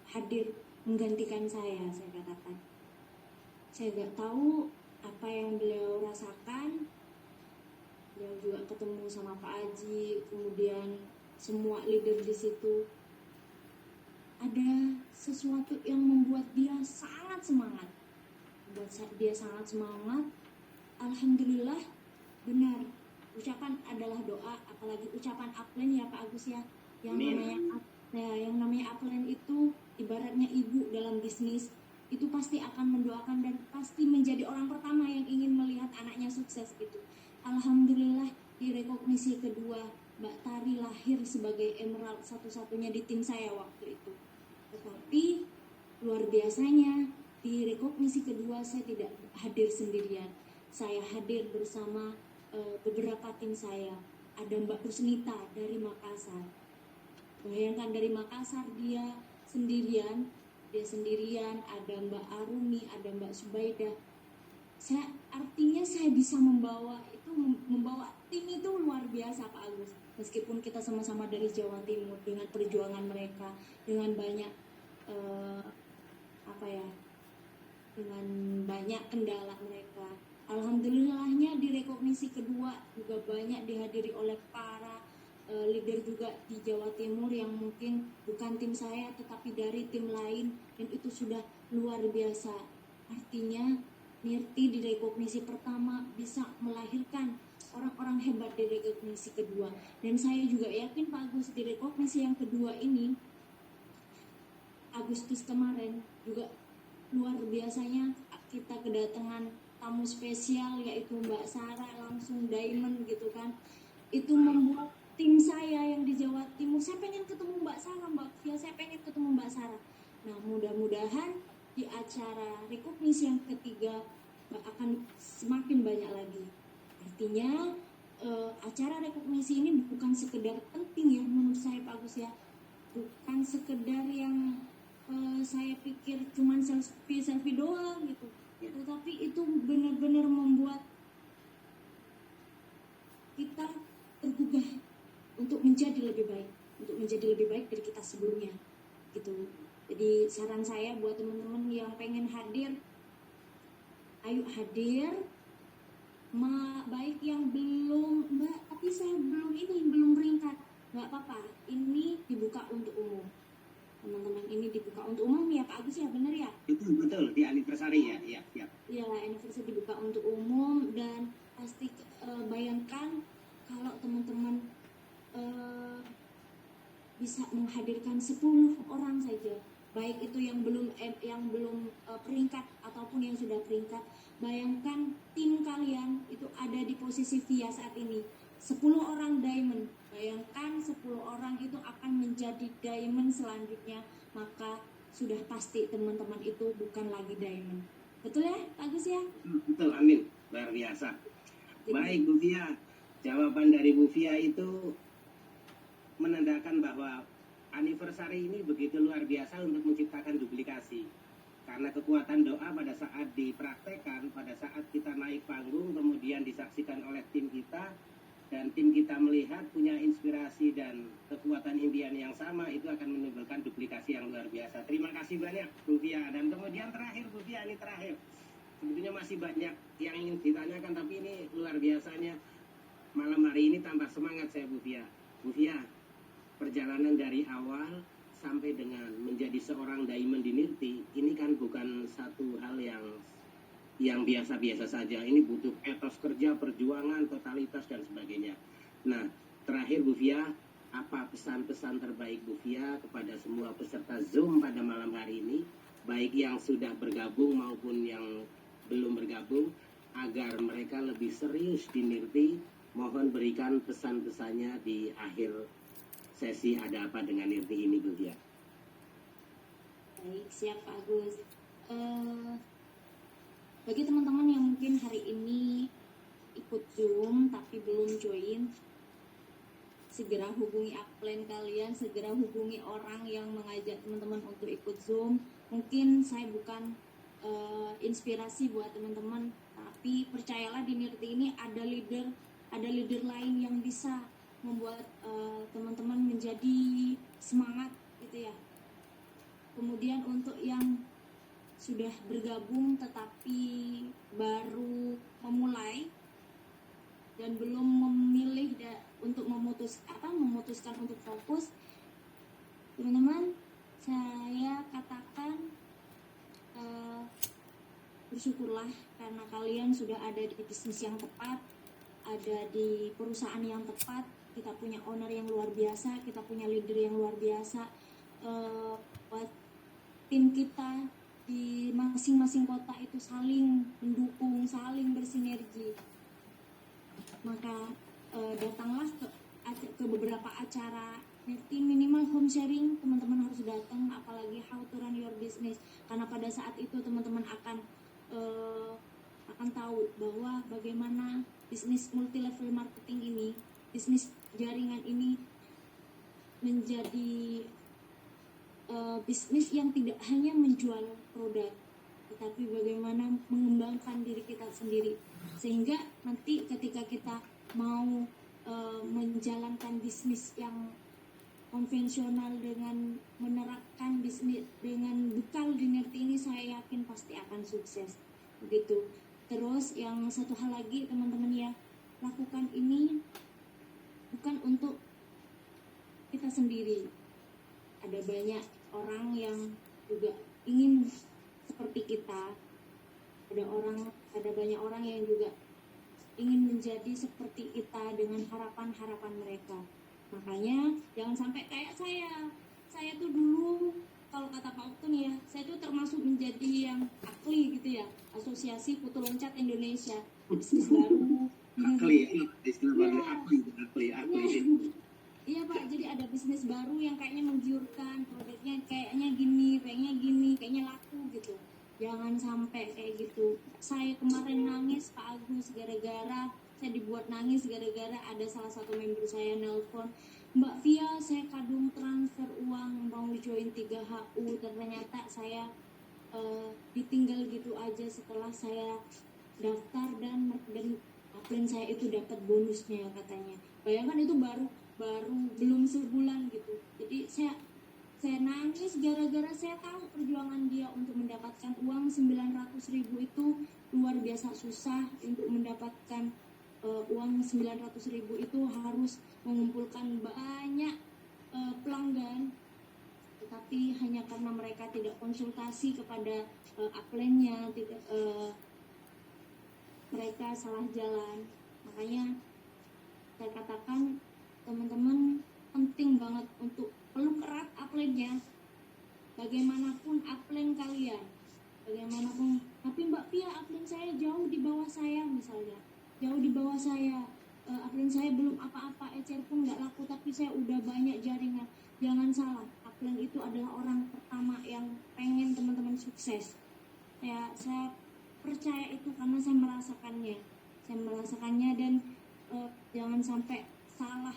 hadir menggantikan saya katakan. Saya nggak tahu apa yang beliau rasakan. Beliau juga ketemu sama Pak Aji, kemudian semua leader di situ. Ada sesuatu yang membuat dia sangat semangat. Alhamdulillah, benar. Ucapan adalah doa, apalagi ucapan upline ya Pak Agus ya. Yang namanya upline itu ibaratnya ibu dalam bisnis. Itu pasti akan mendoakan dan pasti menjadi orang pertama yang ingin melihat anaknya sukses itu. Alhamdulillah, di rekognisi kedua Mbak Tari lahir sebagai emerald satu-satunya di tim saya waktu itu. Tetapi luar biasanya di rekognisi kedua saya tidak hadir sendirian. Saya hadir bersama beberapa tim saya. Ada Mbak Rusnita dari Makassar. Bayangkan dari Makassar dia sendirian, ada Mbak Arumi, ada Mbak Subaidah. Artinya saya bisa membawa tim itu luar biasa Pak Agus. Meskipun kita sama-sama dari Jawa Timur dengan perjuangan mereka, dengan banyak dengan banyak kendala mereka. Alhamdulillahnya di rekognisi kedua juga banyak dihadiri oleh para leader juga di Jawa Timur yang mungkin bukan tim saya tetapi dari tim lain, dan itu sudah luar biasa. Artinya Nirti di rekognisi pertama bisa melahirkan orang-orang hebat di rekognisi kedua, dan saya juga yakin Pak Agus di rekognisi yang kedua ini Agustus kemarin juga luar biasanya kita kedatangan tamu spesial yaitu Mbak Sarah, langsung diamond gitu kan. Itu membuat tim saya yang di Jawa Timur, saya pengen ketemu Mbak Sarah, Mbak Fia, saya pengen ketemu Mbak Sarah. Nah, mudah-mudahan di acara rekognisi yang ketiga akan semakin banyak lagi. Artinya acara rekognisi ini bukan sekedar penting ya menurut saya Pak Agus ya, bukan sekedar yang saya pikir cuman selfie doang gitu, tetapi itu benar-benar membuat kita tergugah untuk menjadi lebih baik dari kita sebelumnya gitu. Jadi saran saya buat teman-teman yang pengen hadir, ayo hadir. Baik yang belum Mbak, tapi saya belum peringkat, nggak apa-apa, ini dibuka untuk umum teman-teman, ini dibuka untuk umum ya Pak Agus ya, benar ya?
Itu betul di anniversary ya.
Iya, anniversary dibuka untuk umum, dan pasti bayangkan kalau teman-teman bisa menghadirkan 10 orang saja, baik itu yang belum peringkat ataupun yang sudah peringkat. Bayangkan tim kalian itu ada di posisi Via saat ini 10 orang diamond. Bayangkan 10 orang itu akan menjadi diamond selanjutnya, maka sudah pasti teman-teman itu bukan lagi diamond. Betul ya Pak Agus ya?
Betul, amin, luar biasa. Baik Bu Fia, jawaban dari Bu Fia itu menandakan bahwa anniversary ini begitu luar biasa untuk menciptakan duplikasi. Karena kekuatan doa pada saat dipraktekkan, pada saat kita naik panggung kemudian disaksikan oleh tim kita, dan tim kita melihat punya inspirasi dan kekuatan impian yang sama, itu akan menimbulkan duplikasi yang luar biasa. Terima kasih banyak Bu Fia. Dan kemudian terakhir Bu Fia, ini terakhir. Sebetulnya masih banyak yang ingin ditanyakan, tapi ini luar biasanya malam hari ini tambah semangat saya Bu Fia. Bu Fia, perjalanan dari awal sampai dengan menjadi seorang diamond di Nirti, ini kan bukan satu hal yang biasa-biasa saja. Ini butuh etos kerja, perjuangan, totalitas dan sebagainya. Nah, terakhir Bu Fia, apa pesan-pesan terbaik Bu Fia kepada semua peserta Zoom pada malam hari ini, baik yang sudah bergabung maupun yang belum bergabung, agar mereka lebih serius di Nirti? Mohon berikan pesan-pesannya di akhir sesi Ada Apa Dengan Nirti ini Bu Fia.
Baik, siap Pak Agus. Bagi teman-teman yang mungkin hari ini ikut Zoom tapi belum join, segera hubungi upline kalian, segera hubungi orang yang mengajak teman-teman untuk ikut Zoom. Mungkin saya bukan inspirasi buat teman-teman, tapi percayalah di Nirti ini ada leader lain yang bisa membuat teman-teman menjadi semangat gitu ya. Kemudian untuk yang sudah bergabung tetapi baru memulai dan belum memilih untuk memutuskan untuk fokus, teman-teman, saya katakan bersyukurlah karena kalian sudah ada di bisnis yang tepat, ada di perusahaan yang tepat. Kita punya owner yang luar biasa, kita punya leader yang luar biasa. Buat tim kita di masing-masing kota itu saling mendukung, saling bersinergi. Maka datanglah ke beberapa acara Nifty, minimal home sharing teman-teman harus datang, apalagi how to run your business, karena pada saat itu teman-teman akan tahu bahwa bagaimana bisnis multi level marketing ini, bisnis jaringan ini menjadi bisnis yang tidak hanya menjual produk, tetapi bagaimana mengembangkan diri kita sendiri, sehingga nanti ketika kita mau menjalankan bisnis yang konvensional dengan menerapkan bisnis dengan bekal di Nifty ini, saya yakin pasti akan sukses begitu. Terus yang satu hal lagi teman-teman ya, lakukan ini bukan untuk kita sendiri. Ada banyak orang yang juga ingin seperti kita. Ada banyak orang yang juga ingin menjadi seperti kita dengan harapan-harapan mereka. Makanya jangan sampai kayak saya. Saya tuh dulu, kalau kata Pak Oktun ya, saya tuh termasuk menjadi yang AKLI gitu ya, Asosiasi Kutu Loncat Indonesia. Bisnis baru.
Akli, istilah baru akli.
Iya Pak, jadi ada bisnis baru yang kayaknya menggiurkan, produknya kayaknya gini, kayaknya laku gitu. Jangan sampai kayak gitu. Saya kemarin nangis Pak Agus gara-gara saya dibuat nangis gara-gara ada salah satu member saya nelpon, Mbak Via, saya kadung transfer uang mau join 3HU, ternyata saya ditinggal gitu aja setelah saya daftar dan upline saya itu dapat bonusnya katanya. Bayangkan itu baru belum sebulan gitu. Jadi saya nangis gara-gara saya tahu perjuangan dia untuk mendapatkan uang 900.000 itu luar biasa susah. Untuk mendapatkan uang 900.000 itu harus mengumpulkan banyak pelanggan, tetapi hanya karena mereka tidak konsultasi kepada upline-nya, mereka salah jalan. Makanya saya katakan teman-teman, penting banget untuk peluk erat upline-nya. Bagaimanapun upline kalian, bagaimanapun, tapi Mbak Pia, upline saya jauh di bawah saya misalnya, upline saya belum apa-apa, ecer pun nggak laku, tapi saya udah banyak jaringan. Jangan salah, upline itu adalah orang pertama yang pengen teman-teman sukses. Saya percaya itu karena saya merasakannya dan jangan sampai salah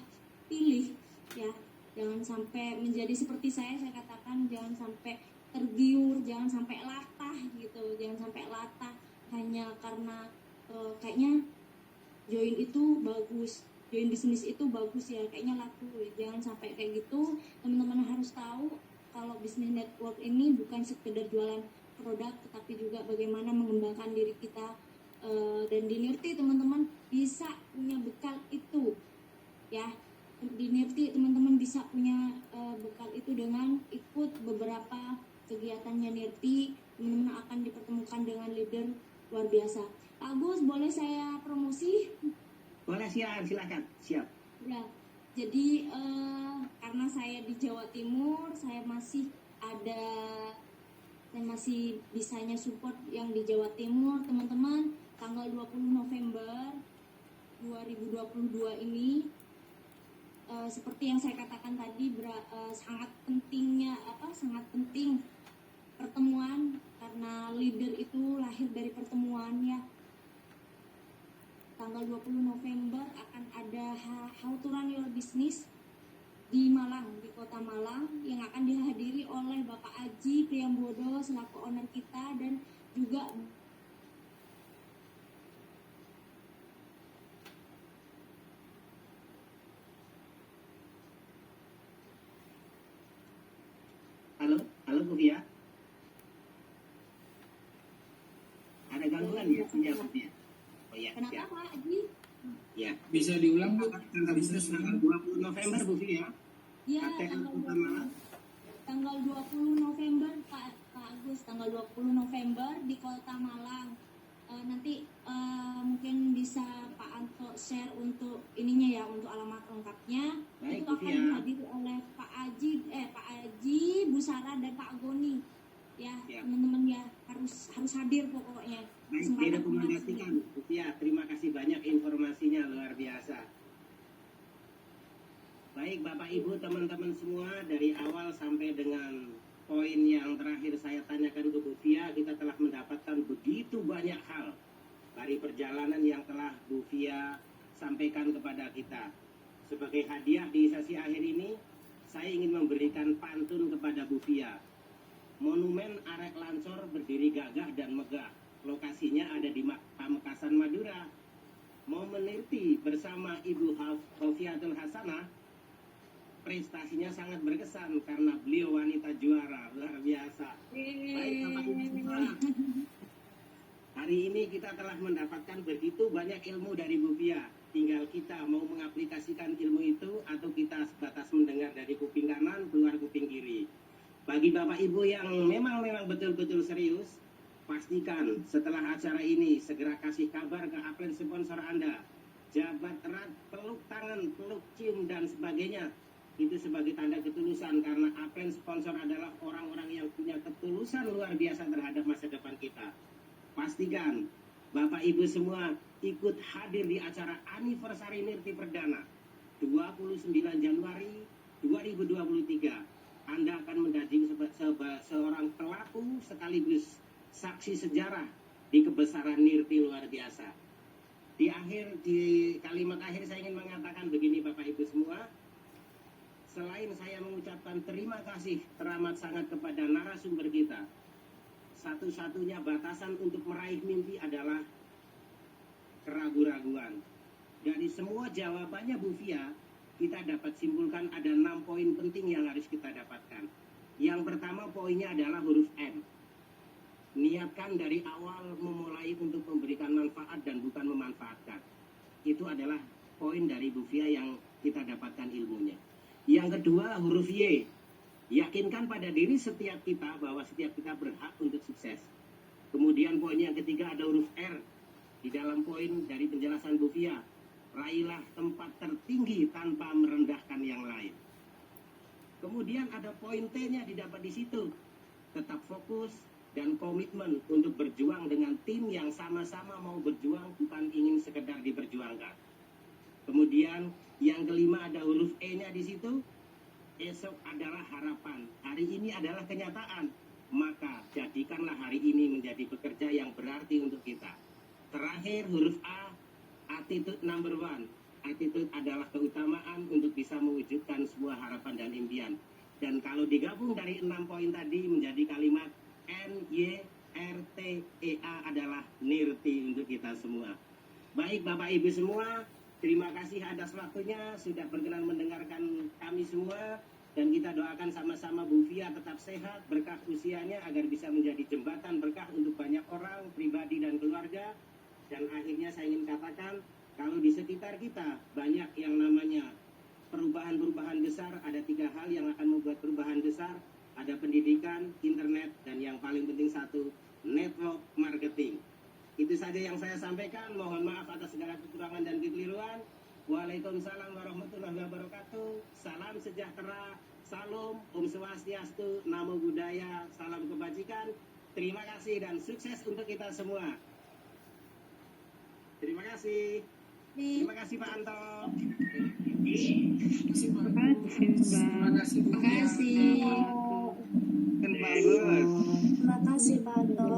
pilih ya, jangan sampai menjadi seperti saya katakan, jangan sampai tergiur, jangan sampai latah gitu, jangan sampai latah hanya karena kayaknya join itu bagus, join bisnis itu bagus ya, kayaknya laku. Jangan sampai kayak gitu. Teman-teman harus tahu kalau bisnis network ini bukan sekedar jualan produk, tetapi juga bagaimana mengembangkan diri kita. Dan di Nifty teman-teman bisa punya bekal itu ya. Di Nifty teman-teman bisa punya bekal itu dengan ikut beberapa kegiatannya Nifty. Teman-teman akan dipertemukan dengan leader luar biasa. Agus, boleh saya promosi?
Boleh, silakan. Siap.
Ya, jadi karena saya di Jawa Timur, saya masih bisanya support yang di Jawa Timur, teman-teman. Tanggal 20 November 2022 ini, seperti yang saya katakan tadi, sangat penting pertemuan, karena leader itu lahir dari pertemuan ya. Tanggal 20 November akan ada How to Run Your Business di Malang, di kota Malang, yang akan dihadiri oleh Bapak Aji Priambodo selaku owner kita, dan juga
Halo Bu Via.
Bisa diulang Bu?
Tanggal bisnis tanggal 20 November Bu Fi ya.
Ya,
ATM
tanggal
Kota
20,
Malang.
tanggal 20 November Pak Agus, tanggal 20 November di Kota Malang. Nanti mungkin bisa Pak Anto share untuk ininya ya, untuk alamat lengkapnya.
Baik,
Itu
Bu
akan
Fia.
dihadiri oleh Pak Aji, Bu Sarah dan Pak Goni. Ya,
Ya.
teman-teman ya harus hadir pokoknya.
Baik,
Kesempatan
direkomendasikan Bu Fia. Terima kasih banyak informasinya, luar biasa. Baik Bapak Ibu teman-teman semua, dari awal sampai dengan poin yang terakhir saya tanyakan ke Bu Fia, kita telah mendapatkan begitu banyak hal dari perjalanan yang telah Bu Fia sampaikan kepada kita. Sebagai hadiah di sesi akhir ini, saya ingin memberikan pantun kepada Bu Fia. Monumen Arek Lancor berdiri gagah dan megah. Lokasinya ada di Pamekasan, Madura. Mau meneliti bersama Ibu Hofiatul Hasanah, prestasinya sangat berkesan karena beliau wanita juara, luar biasa. Baik Bapak Ibu semua, hari ini kita telah mendapatkan begitu banyak ilmu dari Bu Fia. Tinggal kita mau mengaplikasikan ilmu itu atau kita sebatas mendengar dari kuping kanan keluar kuping kiri. Bagi Bapak Ibu yang memang betul-betul serius, pastikan setelah acara ini segera kasih kabar ke upline sponsor Anda. Jabat erat, peluk tangan, peluk cium dan sebagainya. Itu sebagai tanda ketulusan karena upline sponsor adalah orang-orang yang punya ketulusan luar biasa terhadap masa depan kita. Pastikan Bapak Ibu semua ikut hadir di acara anniversary Nirti Perdana 29 Januari 2023. Anda akan menjadi seorang pelaku sekaligus saksi sejarah di kebesaran Nirti luar biasa. Di kalimat akhir saya ingin mengatakan begini Bapak Ibu semua. Selain saya mengucapkan terima kasih teramat sangat kepada narasumber kita, satu-satunya batasan untuk meraih mimpi adalah keraguan-raguan. Dari semua jawabannya Bu Fia, kita dapat simpulkan ada 6 poin penting yang harus kita dapatkan. Yang pertama poinnya adalah huruf M. Niatkan dari awal memulai untuk memberikan manfaat dan bukan memanfaatkan. Itu adalah poin dari Bu Fia yang kita dapatkan ilmunya. Yang kedua huruf Y. Yakinkan pada diri setiap kita bahwa setiap kita berhak untuk sukses. Kemudian poin yang ketiga ada huruf R. Di dalam poin dari penjelasan Bu Fia, raihlah tempat tertinggi tanpa merendahkan yang lain. Kemudian ada poin T-nya didapat di situ. Tetap fokus dan komitmen untuk berjuang dengan tim yang sama-sama mau berjuang, bukan ingin sekedar diperjuangkan. Kemudian yang kelima ada huruf E-nya di situ. Esok adalah harapan, hari ini adalah kenyataan. Maka jadikanlah hari ini menjadi pekerja yang berarti untuk kita. Terakhir huruf A, attitude number 1. Attitude adalah keutamaan untuk bisa mewujudkan sebuah harapan dan impian. Dan kalau digabung dari 6 poin tadi menjadi kalimat NYRTEA adalah Nirti untuk kita semua. Baik Bapak Ibu semua, terima kasih atas waktunya sudah berkenan mendengarkan kami semua. Dan kita doakan sama-sama Bu Fia tetap sehat, berkah usianya agar bisa menjadi jembatan berkah untuk banyak orang, pribadi dan keluarga. Dan akhirnya saya ingin katakan, kalau di sekitar kita banyak yang namanya perubahan-perubahan besar, ada 3 hal yang akan membuat perubahan besar. Ada pendidikan, internet, dan yang paling penting satu, network marketing. Itu saja yang saya sampaikan. Mohon maaf atas segala kekurangan dan kekeliruan. Waalaikumsalam warahmatullahi wabarakatuh. Salam sejahtera, salam, Om Swastiastu, Namo Buddhaya, salam kebajikan. Terima kasih dan sukses untuk kita semua. Terima kasih. Terima kasih Pak Anto.
Terima kasih Bu
Terima
Fia.
kasih.
Kan bagus.
Terima kasih Pak Anto.